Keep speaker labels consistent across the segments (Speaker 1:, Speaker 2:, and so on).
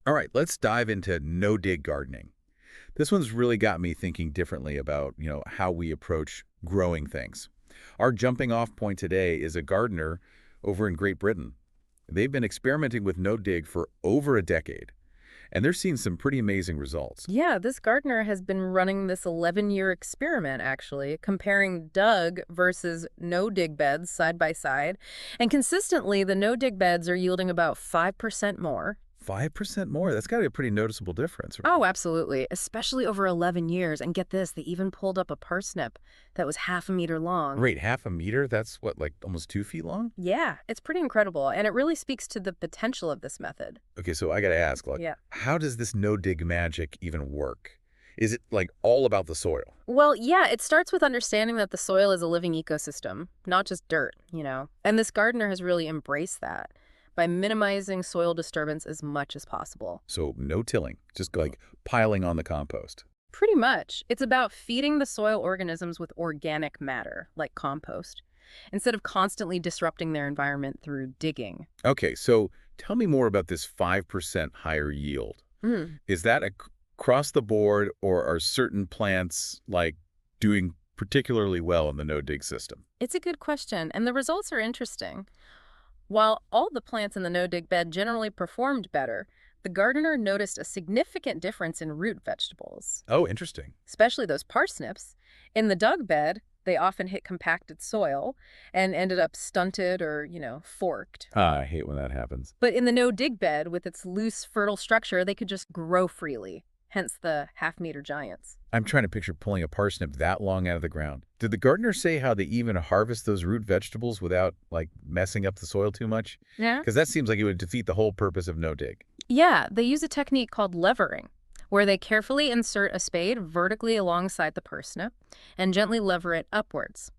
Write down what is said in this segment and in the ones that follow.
Speaker 1: All right, let's dive into no-dig gardening. This one's really got me thinking differently about, how we approach growing things. Our jumping off point today is a gardener over in Great Britain. They've been experimenting with no-dig for over a decade, and they're seeing some pretty amazing results.
Speaker 2: Yeah, this gardener has been running this 11-year experiment, actually, comparing dug versus no-dig beds side by side. And consistently, the no-dig beds are yielding about 5% more.
Speaker 1: 5% more, that's got to be a pretty noticeable difference.
Speaker 2: Oh, absolutely, especially over 11 years. And get this, they even pulled up a parsnip that was half a meter long.
Speaker 1: Right, half a meter? That's what, like almost 2 feet long?
Speaker 2: Yeah, it's pretty incredible, and it really speaks to the potential of this method.
Speaker 1: Okay, so I got to ask, like,
Speaker 2: Yeah.
Speaker 1: how does this no-dig magic even work? Is it, like, all about the soil?
Speaker 2: Well, yeah, it starts with understanding that the soil is a living ecosystem, not just dirt. And this gardener has really embraced that by minimizing soil disturbance as much as possible.
Speaker 1: So no tilling, just like piling on the compost.
Speaker 2: Pretty much. It's about feeding the soil organisms with organic matter, like compost, instead of constantly disrupting their environment through digging.
Speaker 1: Okay, so tell me more about this 5% higher yield.
Speaker 2: Mm.
Speaker 1: Is that across the board, or are certain plants like doing particularly well in the no-dig system?
Speaker 2: It's a good question, and the results are interesting. While all the plants in the no-dig bed generally performed better, the gardener noticed a significant difference in root vegetables,
Speaker 1: Oh, interesting.
Speaker 2: especially those parsnips. In the dug bed, they often hit compacted soil and ended up stunted or forked.
Speaker 1: Ah, I hate when that happens.
Speaker 2: But in the no-dig bed, with its loose, fertile structure, they could just grow freely, hence the half-meter giants.
Speaker 1: I'm trying to picture pulling a parsnip that long out of the ground. Did the gardener say how they even harvest those root vegetables without, like, messing up the soil too much?
Speaker 2: Yeah?
Speaker 1: Because that seems like it would defeat the whole purpose of no-dig.
Speaker 2: Yeah, they use a technique called levering, where they carefully insert a spade vertically alongside the parsnip and gently lever it upwards.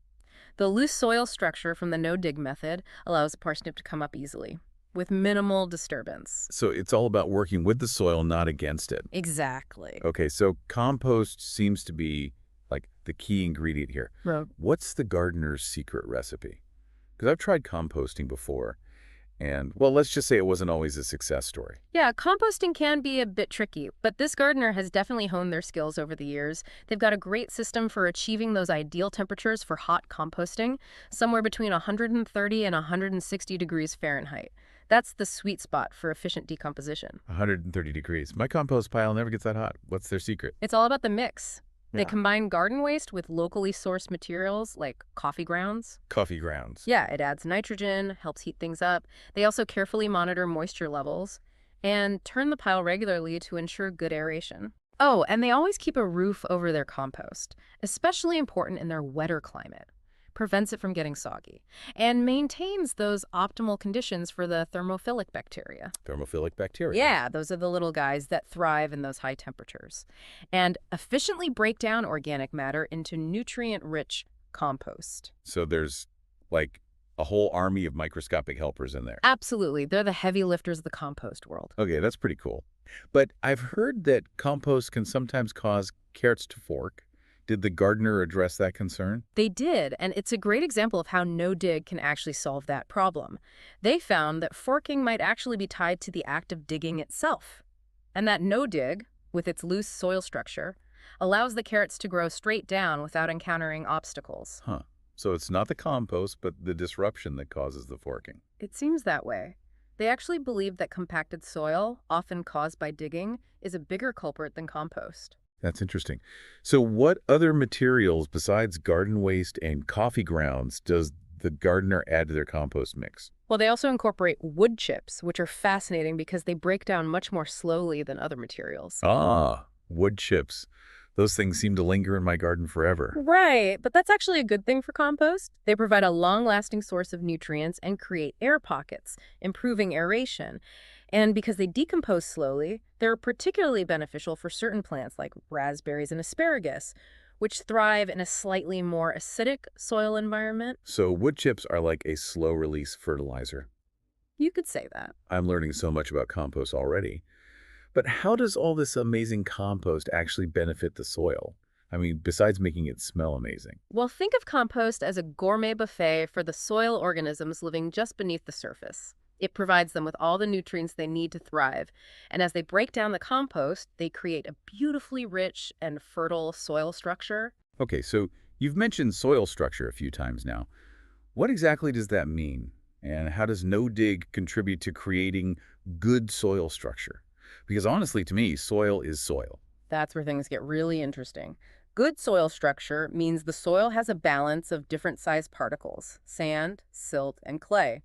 Speaker 2: The loose soil structure from the no-dig method allows the parsnip to come up easily, with minimal disturbance.
Speaker 1: So it's all about working with the soil, not against it.
Speaker 2: Exactly.
Speaker 1: Okay, so compost seems to be like the key ingredient here.
Speaker 2: Right.
Speaker 1: What's the gardener's secret recipe? Because I've tried composting before, and, well, let's just say it wasn't always a success story.
Speaker 2: Yeah, composting can be a bit tricky, but this gardener has definitely honed their skills over the years. They've got a great system for achieving those ideal temperatures for hot composting, somewhere between 130 and 160 degrees Fahrenheit. That's the sweet spot for efficient decomposition.
Speaker 1: 130 degrees. My compost pile never gets that hot. What's their secret?
Speaker 2: It's all about the mix. They
Speaker 1: Yeah.
Speaker 2: combine garden waste with locally sourced materials like coffee grounds.
Speaker 1: Coffee grounds.
Speaker 2: Yeah, it adds nitrogen, helps heat things up. They also carefully monitor moisture levels and turn the pile regularly to ensure good aeration. Oh, and they always keep a roof over their compost, especially important in their wetter climate. Prevents it from getting soggy and maintains those optimal conditions for the thermophilic bacteria.
Speaker 1: Thermophilic bacteria.
Speaker 2: Yeah, those are the little guys that thrive in those high temperatures and efficiently break down organic matter into nutrient-rich compost.
Speaker 1: So there's, like, a whole army of microscopic helpers in there.
Speaker 2: Absolutely. They're the heavy lifters of the compost world.
Speaker 1: Okay, that's pretty cool. But I've heard that compost can sometimes cause carrots to fork. Did the gardener address that concern?
Speaker 2: They did, and it's a great example of how no-dig can actually solve that problem. They found that forking might actually be tied to the act of digging itself, and that no-dig, with its loose soil structure, allows the carrots to grow straight down without encountering obstacles.
Speaker 1: Huh. So it's not the compost, but the disruption that causes the forking.
Speaker 2: It seems that way. They actually believe that compacted soil, often caused by digging, is a bigger culprit than compost.
Speaker 1: That's interesting. So what other materials besides garden waste and coffee grounds does the gardener add to their compost mix?
Speaker 2: Well, they also incorporate wood chips, which are fascinating because they break down much more slowly than other materials.
Speaker 1: Ah, wood chips. Those things seem to linger in my garden forever.
Speaker 2: Right, but that's actually a good thing for compost. They provide a long-lasting source of nutrients and create air pockets, improving aeration. And because they decompose slowly, they're particularly beneficial for certain plants like raspberries and asparagus, which thrive in a slightly more acidic soil environment.
Speaker 1: So wood chips are like a slow-release fertilizer.
Speaker 2: You could say that.
Speaker 1: I'm learning so much about compost already. But how does all this amazing compost actually benefit the soil? I mean, besides making it smell amazing.
Speaker 2: Well, think of compost as a gourmet buffet for the soil organisms living just beneath the surface. It provides them with all the nutrients they need to thrive. And as they break down the compost, they create a beautifully rich and fertile soil structure.
Speaker 1: Okay, so you've mentioned soil structure a few times now. What exactly does that mean? And how does no-dig contribute to creating good soil structure? Because honestly, to me, soil is soil.
Speaker 2: That's where things get really interesting. Good soil structure means the soil has a balance of different sized particles, sand, silt, and clay,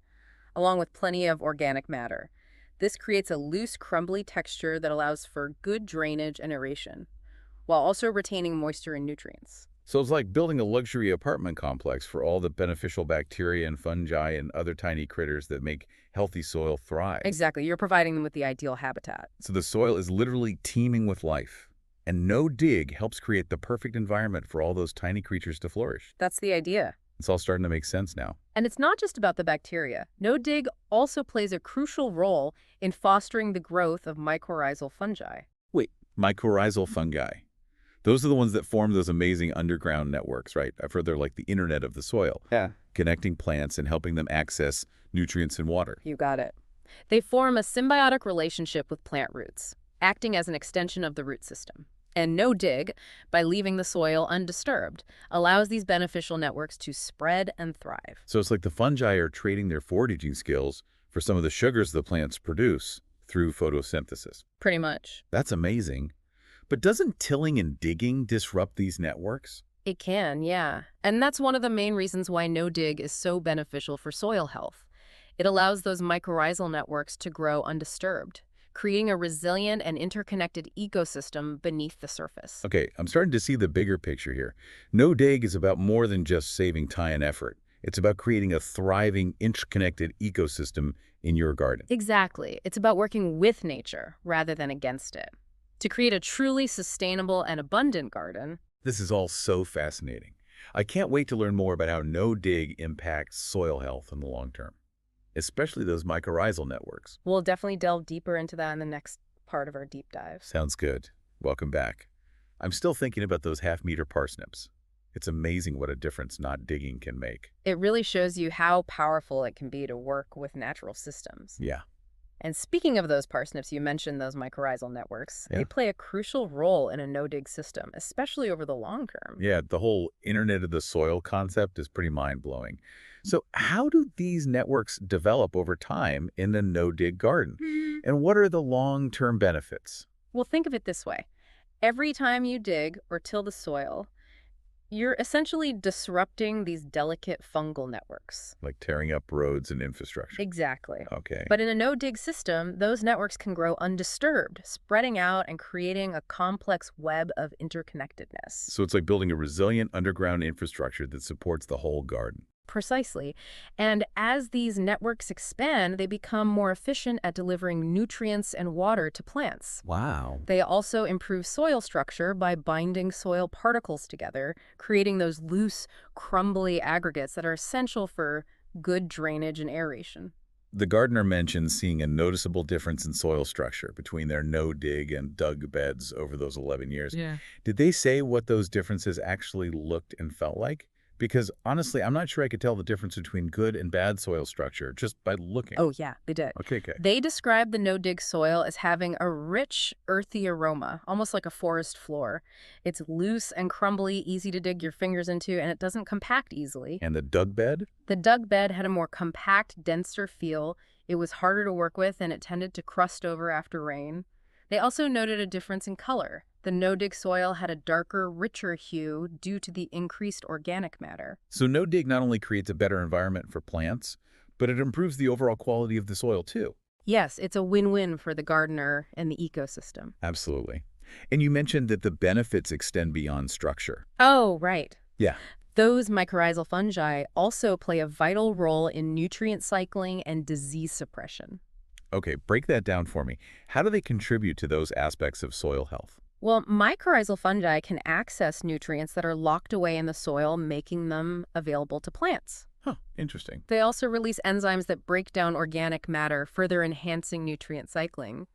Speaker 2: along with plenty of organic matter. This creates a loose, crumbly texture that allows for good drainage and aeration, while also retaining moisture and nutrients.
Speaker 1: So it's like building a luxury apartment complex for all the beneficial bacteria and fungi and other tiny critters that make healthy soil thrive.
Speaker 2: Exactly, you're providing them with the ideal habitat.
Speaker 1: So the soil is literally teeming with life. And no dig helps create the perfect environment for all those tiny creatures to flourish.
Speaker 2: That's the idea.
Speaker 1: It's all starting to make sense now.
Speaker 2: And it's not just about the bacteria. No-dig also plays a crucial role in fostering the growth of mycorrhizal fungi.
Speaker 1: Wait, mycorrhizal fungi. Those are the ones that form those amazing underground networks, right? I've heard they're like the internet of the soil,
Speaker 2: Yeah.
Speaker 1: connecting plants and helping them access nutrients and water.
Speaker 2: You got it. They form a symbiotic relationship with plant roots, acting as an extension of the root system. And no-dig, by leaving the soil undisturbed, allows these beneficial networks to spread and thrive.
Speaker 1: So it's like the fungi are trading their foraging skills for some of the sugars the plants produce through photosynthesis.
Speaker 2: Pretty much.
Speaker 1: That's amazing. But doesn't tilling and digging disrupt these networks?
Speaker 2: It can, yeah. And that's one of the main reasons why no-dig is so beneficial for soil health. It allows those mycorrhizal networks to grow undisturbed, creating a resilient and interconnected ecosystem beneath the surface.
Speaker 1: Okay, I'm starting to see the bigger picture here. No dig is about more than just saving time and effort. It's about creating a thriving, interconnected ecosystem in your garden.
Speaker 2: Exactly. It's about working with nature rather than against it. To create a truly sustainable and abundant garden.
Speaker 1: This is all so fascinating. I can't wait to learn more about how no dig impacts soil health in the long term, especially those mycorrhizal networks.
Speaker 2: We'll definitely delve deeper into that in the next part of our deep dive.
Speaker 1: Sounds good. Welcome back. I'm still thinking about those half-meter parsnips. It's amazing what a difference not digging can make.
Speaker 2: It really shows you how powerful it can be to work with natural systems.
Speaker 1: Yeah.
Speaker 2: And speaking of those parsnips, you mentioned those mycorrhizal networks.
Speaker 1: Yeah.
Speaker 2: They play a crucial role in a no-dig system, especially over the long term.
Speaker 1: Yeah, the whole internet of the soil concept is pretty mind-blowing. So how do these networks develop over time in a no-dig garden? And what are the long-term benefits?
Speaker 2: Well, think of it this way. Every time you dig or till the soil, you're essentially disrupting these delicate fungal networks.
Speaker 1: Like tearing up roads and infrastructure.
Speaker 2: Exactly.
Speaker 1: Okay.
Speaker 2: But in a no-dig system, those networks can grow undisturbed, spreading out and creating a complex web of interconnectedness.
Speaker 1: So it's like building a resilient underground infrastructure that supports the whole garden.
Speaker 2: Precisely. And as these networks expand, they become more efficient at delivering nutrients and water to plants.
Speaker 1: Wow.
Speaker 2: They also improve soil structure by binding soil particles together, creating those loose, crumbly aggregates that are essential for good drainage and aeration.
Speaker 1: The gardener mentioned seeing a noticeable difference in soil structure between their no-dig and dug beds over those 11 years.
Speaker 2: Yeah.
Speaker 1: Did they say what those differences actually looked and felt like? Because honestly, I'm not sure I could tell the difference between good and bad soil structure just by looking.
Speaker 2: Oh, yeah, they did.
Speaker 1: Okay, okay.
Speaker 2: They described the no-dig soil as having a rich, earthy aroma, almost like a forest floor. It's loose and crumbly, easy to dig your fingers into, and it doesn't compact easily.
Speaker 1: And the dug bed?
Speaker 2: The dug bed had a more compact, denser feel. It was harder to work with, and it tended to crust over after rain. They also noted a difference in color. The no-dig soil had a darker, richer hue due to the increased organic matter.
Speaker 1: So no-dig not only creates a better environment for plants, but it improves the overall quality of the soil too.
Speaker 2: Yes, it's a win-win for the gardener and the ecosystem.
Speaker 1: Absolutely. And you mentioned that the benefits extend beyond structure.
Speaker 2: Oh, right.
Speaker 1: Yeah.
Speaker 2: Those mycorrhizal fungi also play a vital role in nutrient cycling and disease suppression.
Speaker 1: Okay, break that down for me. How do they contribute to those aspects of soil health?
Speaker 2: Well, mycorrhizal fungi can access nutrients that are locked away in the soil, making them available to plants.
Speaker 1: Huh, interesting.
Speaker 2: They also release enzymes that break down organic matter, further enhancing nutrient cycling.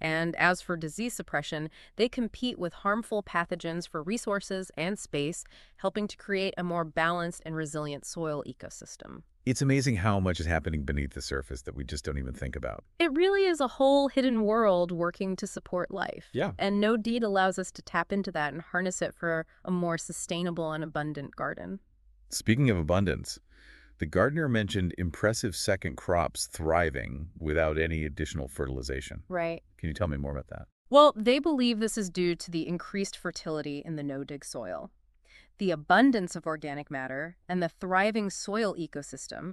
Speaker 2: And as for disease suppression, they compete with harmful pathogens for resources and space, helping to create a more balanced and resilient soil ecosystem.
Speaker 1: It's amazing how much is happening beneath the surface that we just don't even think about.
Speaker 2: It really is a whole hidden world working to support life.
Speaker 1: Yeah.
Speaker 2: And no deed allows us to tap into that and harness it for a more sustainable and abundant garden.
Speaker 1: Speaking of abundance, the gardener mentioned impressive second crops thriving without any additional fertilization.
Speaker 2: Right.
Speaker 1: Can you tell me more about that?
Speaker 2: Well, they believe this is due to the increased fertility in the no-dig soil. The abundance of organic matter and the thriving soil ecosystem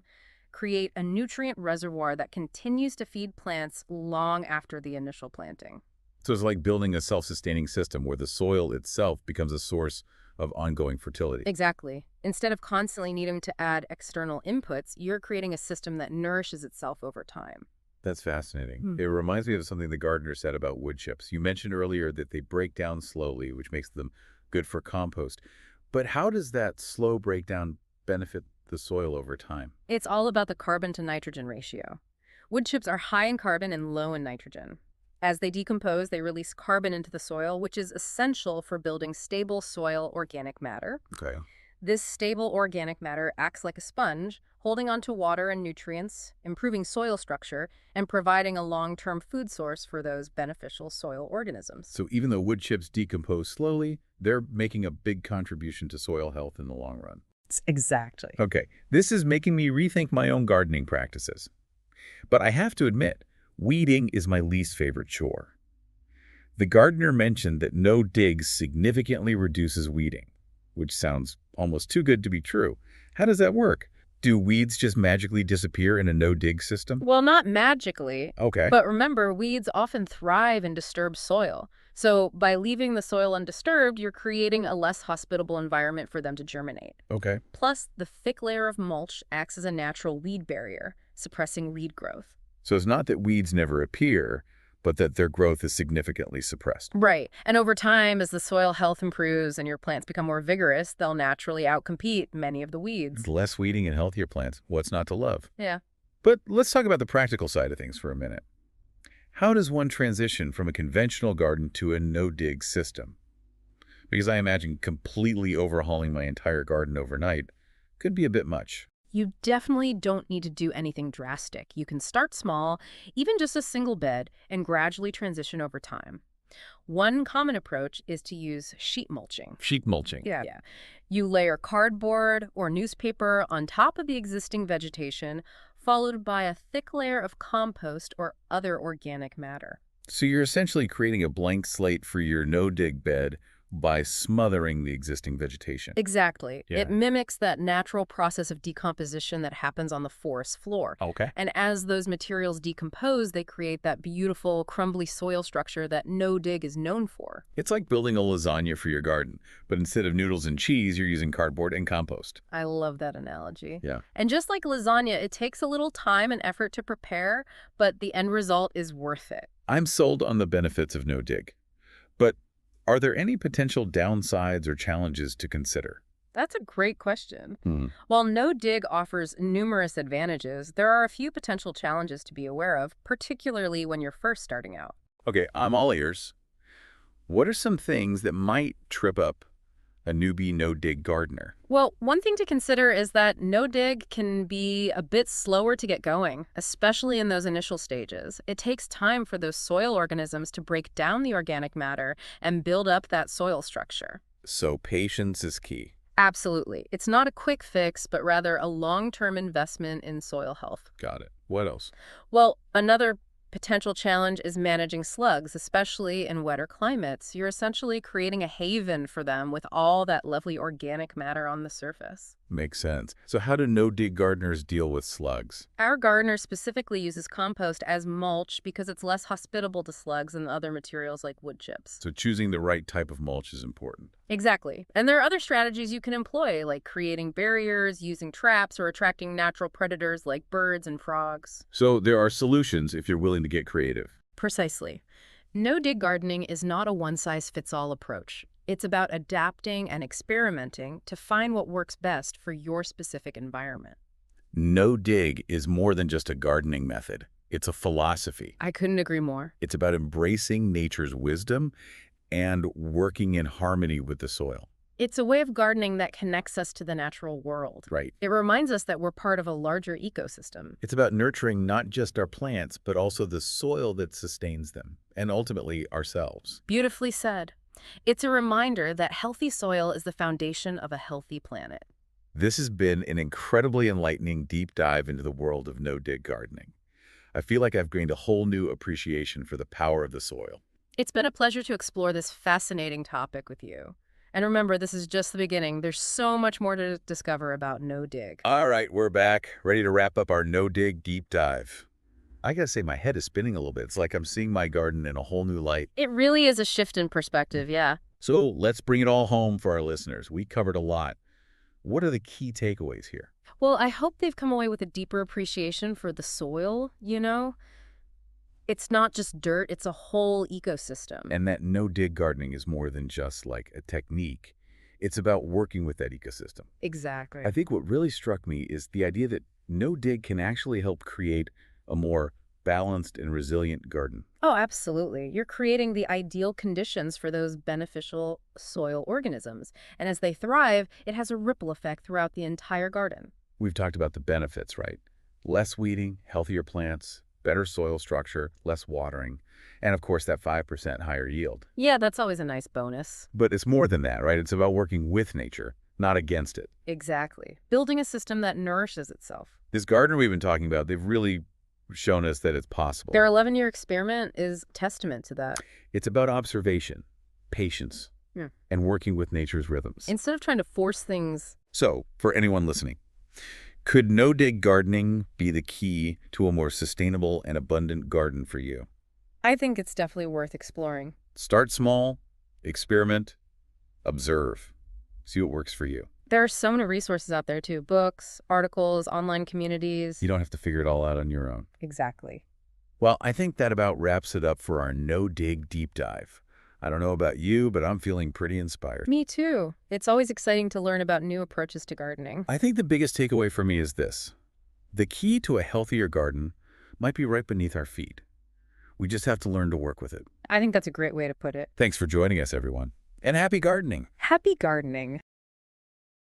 Speaker 2: create a nutrient reservoir that continues to feed plants long after the initial planting.
Speaker 1: So it's like building a self-sustaining system where the soil itself becomes a source of ongoing fertility.
Speaker 2: Exactly. Instead of constantly needing to add external inputs, you're creating a system that nourishes itself over time.
Speaker 1: That's fascinating.
Speaker 2: Hmm.
Speaker 1: It reminds me of something the gardener said about wood chips. You mentioned earlier that they break down slowly, which makes them good for compost. But how does that slow breakdown benefit the soil over time?
Speaker 2: It's all about the carbon to nitrogen ratio. Wood chips are high in carbon and low in nitrogen. As they decompose, they release carbon into the soil, which is essential for building stable soil organic matter.
Speaker 1: Okay.
Speaker 2: This stable organic matter acts like a sponge, holding onto water and nutrients, improving soil structure, and providing a long-term food source for those beneficial soil organisms.
Speaker 1: So even though wood chips decompose slowly, they're making a big contribution to soil health in the long run.
Speaker 2: Exactly.
Speaker 1: Okay, this is making me rethink my own gardening practices. But I have to admit, weeding is my least favorite chore. The gardener mentioned that no dig significantly reduces weeding, which sounds almost too good to be true. How does that work? Do weeds just magically disappear in a no-dig system?
Speaker 2: Well, not magically,
Speaker 1: Okay.
Speaker 2: but remember, weeds often thrive in disturbed soil. So by leaving the soil undisturbed, you're creating a less hospitable environment for them to germinate.
Speaker 1: Okay.
Speaker 2: Plus, the thick layer of mulch acts as a natural weed barrier, suppressing weed growth.
Speaker 1: So it's not that weeds never appear, but that their growth is significantly suppressed.
Speaker 2: Right. And over time, as the soil health improves and your plants become more vigorous, they'll naturally outcompete many of the weeds.
Speaker 1: Less weeding and healthier plants. What's not to love?
Speaker 2: Yeah.
Speaker 1: But let's talk about the practical side of things for a minute. How does one transition from a conventional garden to a no-dig system? Because I imagine completely overhauling my entire garden overnight could be a bit much.
Speaker 2: You definitely don't need to do anything drastic. You can start small, even just a single bed, and gradually transition over time. One common approach is to use sheet mulching.
Speaker 1: Sheet mulching.
Speaker 2: Yeah. You layer cardboard or newspaper on top of the existing vegetation, followed by a thick layer of compost or other organic matter.
Speaker 1: So you're essentially creating a blank slate for your no-dig bed by smothering the existing vegetation.
Speaker 2: Exactly.
Speaker 1: Yeah.
Speaker 2: It mimics that natural process of decomposition that happens on the forest floor.
Speaker 1: Okay.
Speaker 2: And as those materials decompose, they create that beautiful, crumbly soil structure that no-dig is known for.
Speaker 1: It's like building a lasagna for your garden, but instead of noodles and cheese, you're using cardboard and compost.
Speaker 2: I love that analogy.
Speaker 1: Yeah.
Speaker 2: And just like lasagna, it takes a little time and effort to prepare, but the end result is worth it.
Speaker 1: I'm sold on the benefits of no-dig. But are there any potential downsides or challenges to consider?
Speaker 2: That's a great question.
Speaker 1: Hmm.
Speaker 2: While no-dig offers numerous advantages, there are a few potential challenges to be aware of, particularly when you're first starting out.
Speaker 1: Okay, I'm all ears. What are some things that might trip up a newbie no-dig gardener?
Speaker 2: Well, one thing to consider is that no-dig can be a bit slower to get going, especially in those initial stages. It takes time for those soil organisms to break down the organic matter and build up that soil structure.
Speaker 1: So patience is key.
Speaker 2: Absolutely. It's not a quick fix, but rather a long-term investment in soil health.
Speaker 1: Got it. What else?
Speaker 2: Well, another potential challenge is managing slugs, especially in wetter climates. You're essentially creating a haven for them with all that lovely organic matter on the surface.
Speaker 1: Makes sense. So how do no-dig gardeners deal with slugs?
Speaker 2: Our gardener specifically uses compost as mulch because it's less hospitable to slugs than other materials like wood chips.
Speaker 1: So choosing the right type of mulch is important.
Speaker 2: Exactly. And there are other strategies you can employ, like creating barriers, using traps, or attracting natural predators like birds and frogs.
Speaker 1: So there are solutions if you're willing to get creative.
Speaker 2: Precisely. No-dig gardening is not a one-size-fits-all approach. It's about adapting and experimenting to find what works best for your specific environment.
Speaker 1: No-dig is more than just a gardening method. It's a philosophy.
Speaker 2: I couldn't agree more.
Speaker 1: It's about embracing nature's wisdom and working in harmony with the soil.
Speaker 2: It's a way of gardening that connects us to the natural world.
Speaker 1: Right.
Speaker 2: It reminds us that we're part of a larger ecosystem.
Speaker 1: It's about nurturing not just our plants, but also the soil that sustains them, and ultimately ourselves.
Speaker 2: Beautifully said. It's a reminder that healthy soil is the foundation of a healthy planet.
Speaker 1: This has been an incredibly enlightening deep dive into the world of no-dig gardening. I feel like I've gained a whole new appreciation for the power of the soil.
Speaker 2: It's been a pleasure to explore this fascinating topic with you. And remember, this is just the beginning. There's so much more to discover about no dig.
Speaker 1: All right, we're back, ready to wrap up our no-dig deep dive. I gotta say, my head is spinning a little bit. It's like I'm seeing my garden in a whole new light.
Speaker 2: It really is a shift in perspective, yeah.
Speaker 1: So let's bring it all home for our listeners. We covered a lot. What are the key takeaways here?
Speaker 2: Well, I hope they've come away with a deeper appreciation for the soil. It's not just dirt, it's a whole ecosystem.
Speaker 1: And that no-dig gardening is more than just like a technique. It's about working with that ecosystem.
Speaker 2: Exactly.
Speaker 1: I think what really struck me is the idea that no-dig can actually help create a more balanced and resilient garden.
Speaker 2: Oh, absolutely. You're creating the ideal conditions for those beneficial soil organisms. And as they thrive, it has a ripple effect throughout the entire garden.
Speaker 1: We've talked about the benefits, right? Less weeding, healthier plants, better soil structure, less watering, and of course that 5% higher yield.
Speaker 2: Yeah, that's always a nice bonus.
Speaker 1: But it's more than that, right? It's about working with nature, not against it.
Speaker 2: Exactly. Building a system that nourishes itself.
Speaker 1: This gardener we've been talking about, they've really shown us that it's possible.
Speaker 2: Their 11-year experiment is testament to that.
Speaker 1: It's about observation, patience,
Speaker 2: Yeah.
Speaker 1: and working with nature's rhythms.
Speaker 2: Instead of trying to force things.
Speaker 1: So, for anyone listening, could no-dig gardening be the key to a more sustainable and abundant garden for you?
Speaker 2: I think it's definitely worth exploring.
Speaker 1: Start small, experiment, observe. See what works for you.
Speaker 2: There are so many resources out there too. Books, articles, online communities.
Speaker 1: You don't have to figure it all out on your own.
Speaker 2: Exactly.
Speaker 1: Well, I think that about wraps it up for our no-dig deep dive. I don't know about you, but I'm feeling pretty inspired.
Speaker 2: Me too. It's always exciting to learn about new approaches to gardening.
Speaker 1: I think the biggest takeaway for me is this. The key to a healthier garden might be right beneath our feet. We just have to learn to work with it.
Speaker 2: I think that's a great way to put it.
Speaker 1: Thanks for joining us, everyone. And happy gardening!
Speaker 2: Happy gardening.